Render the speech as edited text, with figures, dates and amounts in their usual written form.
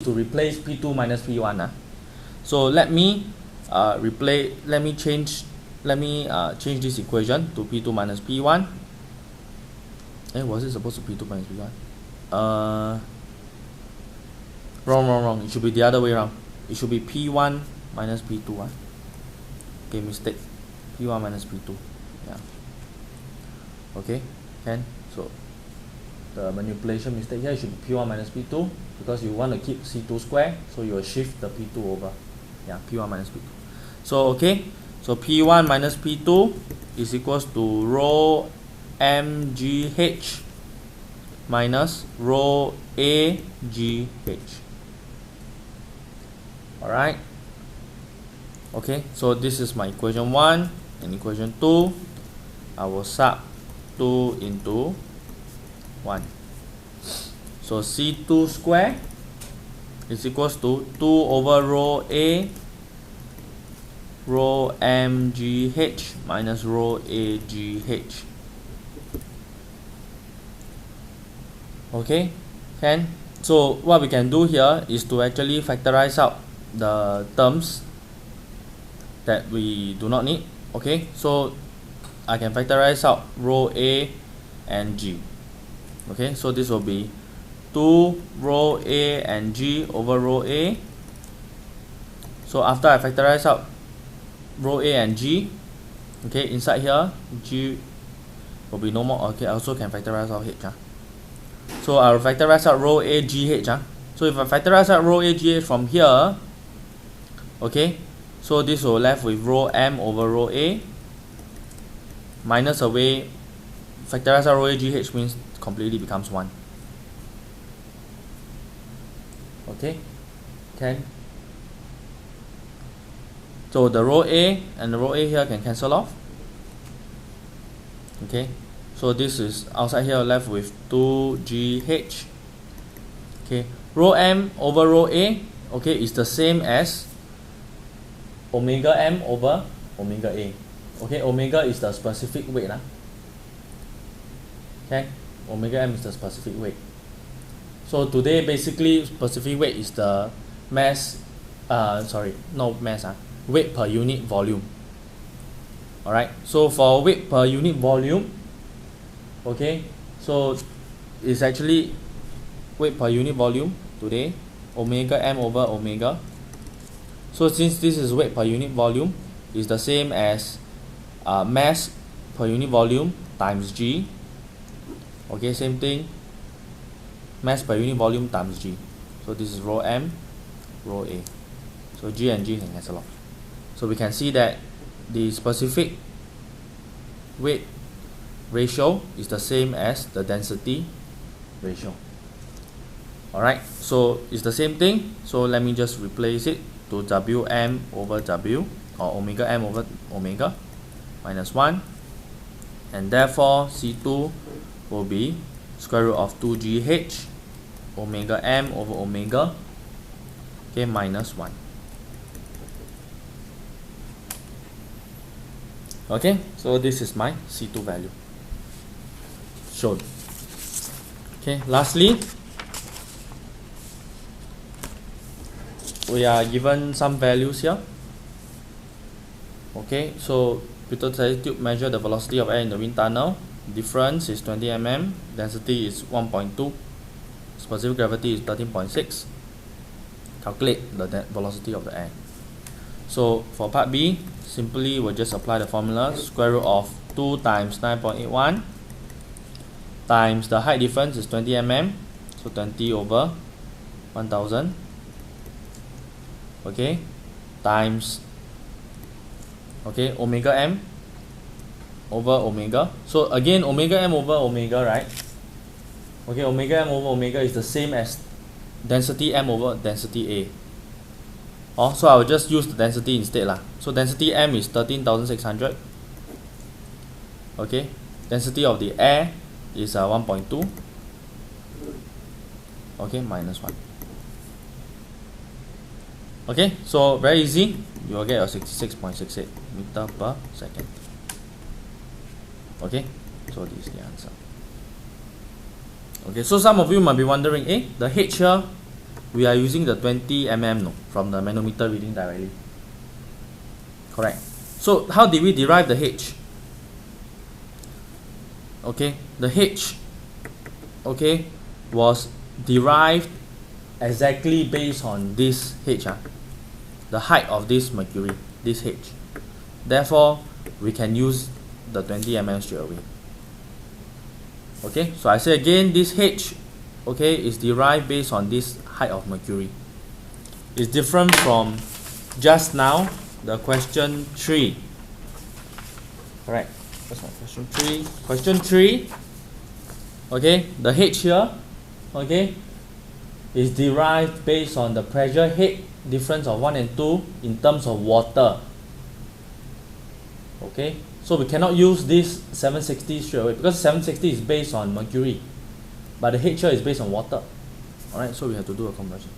to replace P2 minus P1. So let me change this equation to P2 minus P1. Was it supposed to be P2 minus P1? Wrong. It should be the other way around. It should be P1 minus P2. Okay, mistake. P1 minus P2. Yeah. Okay, can. So the manipulation mistake here should be P1 minus P2 because you want to keep C2 square, so you will shift the P2 over. Yeah, P1 minus P2. So okay, so P1 minus P2 is equals to rho mgh minus rho agh. Alright. Okay, so this is my equation 1 and equation 2. I will sub 2 into 1. So C2 square is equals to 2 over rho A rho mgh minus rho agh. Okay, can. So what we can do here is to actually factorize out the terms that we do not need. Okay, so I can factorize out rho A and G. Okay, so this will be 2 rho A and G over rho A. So after I factorize out rho A and G, okay, inside here G will be no more. Okay, I also can factorize out H. So I will factorize out rho A G H. So if I factorize out rho A G H from here, okay, so this will left with rho M over rho A minus away. Factorize out rho A G H means completely becomes 1. Okay, can. So the rho A and the rho A here can cancel off. Okay, so this is outside here left with 2GH. Okay, rho M over rho A, okay, is the same as omega M over omega A. Okay, omega is the specific weight. Okay, omega M is the specific weight. So today basically specific weight is the mass, weight per unit volume. Alright, so for weight per unit volume, okay, so it's actually weight per unit volume today, omega M over omega. So since this is weight per unit volume, is the same as mass per unit volume times G. Okay, same thing, mass per unit volume times G. So this is rho M, rho A. So G and G can cancel off. So we can see that the specific weight ratio is the same as the density ratio. Alright, so it's the same thing. So let me just replace it to Wm over W, or omega M over omega minus 1, and therefore C2 will be square root of 2GH omega M over omega, okay, minus 1. Okay, so this is my C2 value shown. Okay, lastly, we are given some values here. Okay, so pitot tube measure the velocity of air in the wind tunnel. Difference is 20 mm, density is 1.2, specific gravity is 13.6. Calculate the velocity of the air. So for part B, simply we'll just apply the formula, square root of 2 times 9.81 times the height difference is 20 mm, so 20 over 1000, okay, times, okay, omega M over omega. So again, omega M over omega, right? Okay, omega M over omega is the same as density M over density A. Oh, so I will just use the density instead lah. So density M is 13,600. Okay, density of the air is 1.2. Okay, minus 1. Okay, so very easy. You will get your 66.68 meter per second. Okay, so this is the answer. Okay, so some of you might be wondering, the H here we are using the 20 mm no, from the manometer reading directly. Correct. So how did we derive the H? Okay, the H, okay, was derived exactly based on this H, the height of this mercury, this H. Therefore, we can use the 20 mm straight away. Okay, so I say again, this H, okay, is derived based on this height of mercury. It's different from just now, the question 3. Correct. That's not question 3. Question 3, okay, the H here, okay, is derived based on the pressure head difference of 1 and 2 in terms of water. Okay, so we cannot use this 760 straight away because 760 is based on mercury, but the H here is based on water. Alright, so we have to do a conversion.